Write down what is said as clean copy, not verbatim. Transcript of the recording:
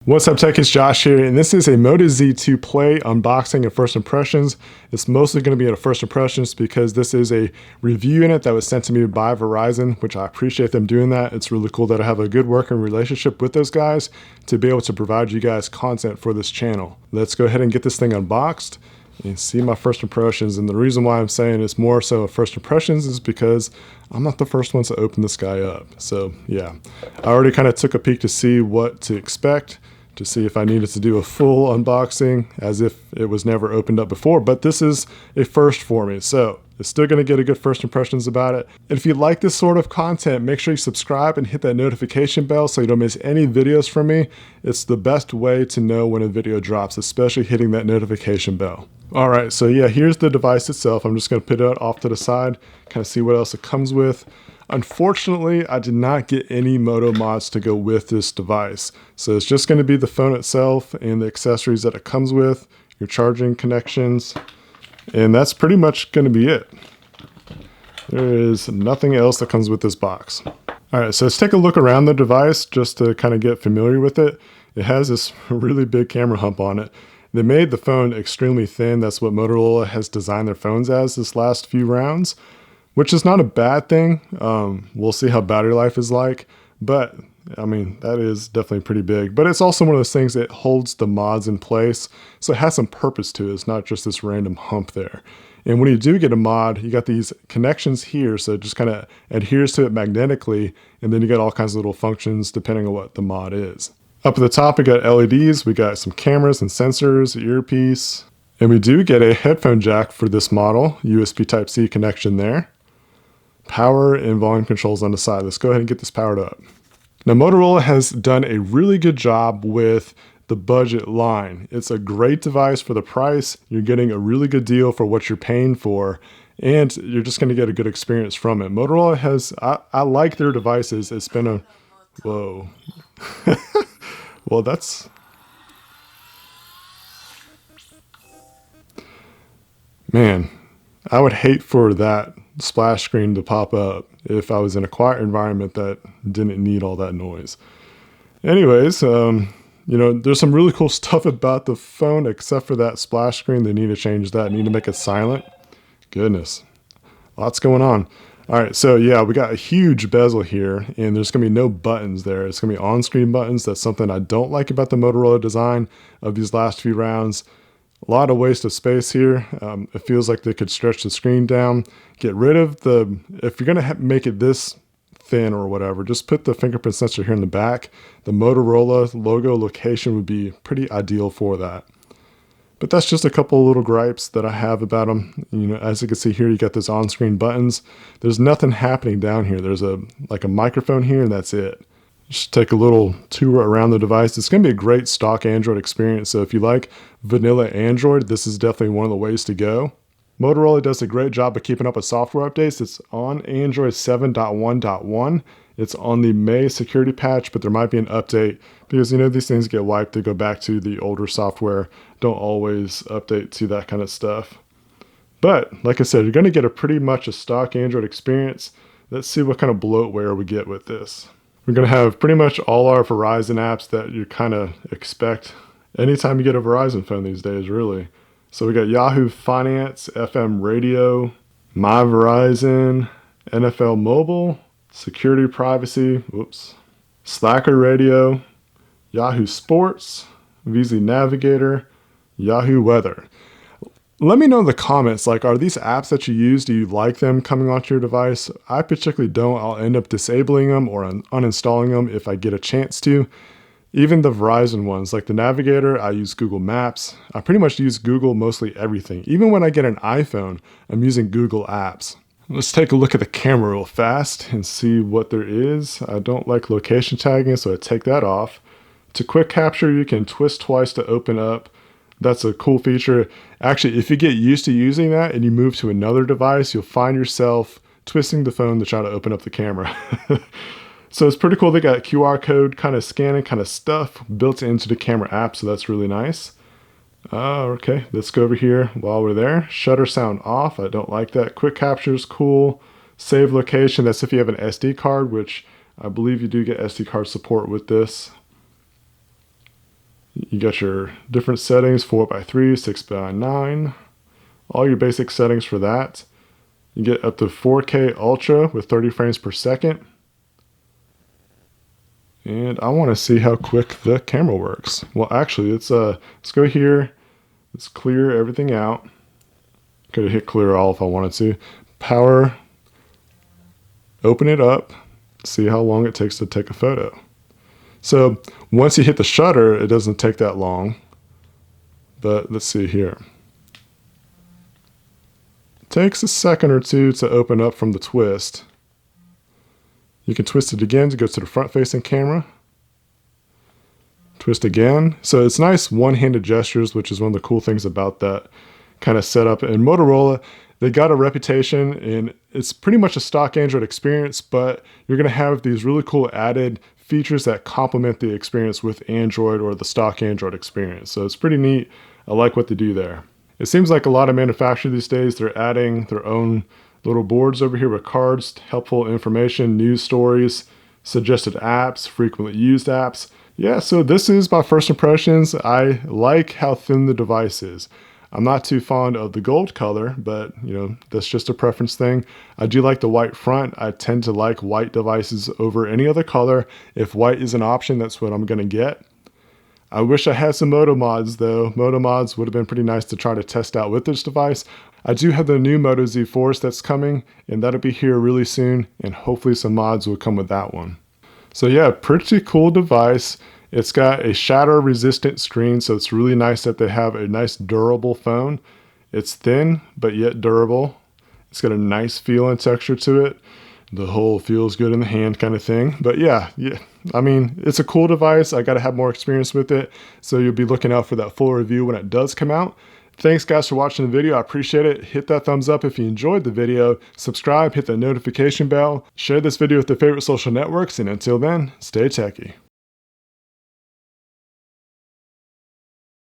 What's up, tech? It's Josh here, and this is a Moto Z2 Play unboxing and first impressions. It's mostly going to be a first impressions because this is a review unit that was sent to me by Verizon, which I appreciate them doing that. It's really cool that I have a good working relationship with those guys to be able to provide you guys content for this channel. Let's go ahead and get this thing unboxed and see my first impressions. And the reason why I'm saying it's more so first impressions is because I'm not the first one to open this guy up. So yeah, I already kind of took a peek to see what to expect, to see if I needed to do a full unboxing as if it was never opened up before, but this is a first for me, so it's still going to get a good first impressions about it. And if you like this sort of content, make sure you subscribe and hit that notification bell so you don't miss any videos from me. It's the best way to know when a video drops, especially hitting that notification bell. All right, so yeah, here's the device itself. I'm just going to put it off to the side, kind of see what else it comes with. Unfortunately, I did not get any Moto mods to go with this device. So it's just going to be the phone itself and the accessories that it comes with, your charging connections, and that's pretty much going to be it. There is nothing else that comes with this box. All right, so let's take a look around the device just to kind of get familiar with it. It has this really big camera hump on it. They made the phone extremely thin. That's what Motorola has designed their phones as this last few rounds, which is not a bad thing. We'll see how battery life is like, but I mean, that is definitely pretty big. But it's also one of those things that holds the mods in place, so it has some purpose to it. It's not just this random hump there. And when you do get a mod, you got these connections here, so it just kind of adheres to it magnetically, and then you got all kinds of little functions depending on what the mod is. Up at the top, we got LEDs, we got some cameras and sensors, earpiece, and we do get a headphone jack for this model, USB Type-C connection there. Power and volume controls on the side. Let's go ahead and get this powered up. Now, Motorola has done a really good job with the budget line. It's a great device for the price. You're getting a really good deal for what you're paying for, and you're just going to get a good experience from it. Motorola has, I like their devices. It's been a, whoa. Well, that's, man, I would hate for that splash screen to pop up if I was in a quiet environment that didn't need all that noise. Anyways, you know, there's some really cool stuff about the phone except for that splash screen. They need to change that, need to make it silent. Goodness, lots going on. All right, so yeah, we got a huge bezel here, and there's gonna be no buttons there. It's gonna be on-screen buttons. That's something I don't like about the Motorola design of these last few rounds. A lot of waste of space here. It feels like they could stretch the screen down. Get rid of the, if you're gonna make it this thin or whatever, just put the fingerprint sensor here in the back. The Motorola logo location would be pretty ideal for that. But that's just a couple of little gripes that I have about them. You know, as you can see here, you got those on-screen buttons. There's nothing happening down here. There's like a microphone here, and that's it. Just take a little tour around the device. It's going to be a great stock Android experience. So if you like vanilla Android, this is definitely one of the ways to go. Motorola does a great job of keeping up with software updates. It's on Android 7.1.1. It's on the May security patch, but there might be an update because, you know, these things get wiped. They go back to the older software. Don't always update to that kind of stuff. But like I said, you're going to get a pretty much a stock Android experience. Let's see what kind of bloatware we get with this. We're going to have pretty much all our Verizon apps that you kind of expect anytime you get a Verizon phone these days, really. So we got Yahoo Finance, FM Radio, My Verizon, NFL Mobile, Security Privacy, whoops, Slacker Radio, Yahoo Sports, VZ Navigator, Yahoo Weather. Let me know in the comments, like, are these apps that you use, do you like them coming onto your device? I particularly don't. I'll end up disabling them or uninstalling them if I get a chance to. Even the Verizon ones, like the Navigator, I use Google Maps. I pretty much use Google mostly everything. Even when I get an iPhone, I'm using Google Apps. Let's take a look at the camera real fast and see what there is. I don't like location tagging, so I take that off. To quick capture, you can twist twice to open up. That's a cool feature. Actually, if you get used to using that and you move to another device, you'll find yourself twisting the phone to try to open up the camera. So it's pretty cool. They got QR code kind of scanning kind of stuff built into the camera app, so that's really nice. Okay, let's go over here while we're there. Shutter sound off. I don't like that. Quick capture is cool. Save location. That's if you have an SD card, which I believe you do get SD card support with this. You got your different settings, 4x3, 6x9, all your basic settings for that. You get up to 4K Ultra with 30 frames per second. And I want to see how quick the camera works. Well, actually, let's go here. Let's clear everything out. Could have hit clear all if I wanted to. Power, open it up, see how long it takes to take a photo. So once you hit the shutter, it doesn't take that long. But let's see here. It takes a second or two to open up from the twist. You can twist it again to go to the front-facing camera. Twist again. So it's nice one-handed gestures, which is one of the cool things about that kind of setup. And Motorola, they got a reputation, and it's pretty much a stock Android experience, but you're going to have these really cool added features that complement the experience with Android or the stock Android experience. So it's pretty neat. I like what they do there. It seems like a lot of manufacturers these days, they're adding their own little boards over here with cards, helpful information, news stories, suggested apps, frequently used apps. Yeah, so this is my first impressions. I like how thin the device is. I'm not too fond of the gold color, but that's just a preference thing. I do like the white front. I tend to like white devices over any other color. If white is an option, that's what I'm gonna get. I wish I had some Moto mods though. Moto mods would have been pretty nice to try to test out with this device. I do have the new Moto Z Force that's coming, and that'll be here really soon, and hopefully some mods will come with that one. So yeah, pretty cool device. It's got a shatter resistant screen, so it's really nice that they have a nice durable phone. It's thin, but yet durable. It's got a nice feel and texture to it. The whole feels good in the hand kind of thing. But yeah, I mean, it's a cool device. I got to have more experience with it. So you'll be looking out for that full review when it does come out. Thanks guys for watching the video. I appreciate it. Hit that thumbs up if you enjoyed the video. Subscribe, hit the notification bell. Share this video with your favorite social networks. And until then, stay techy.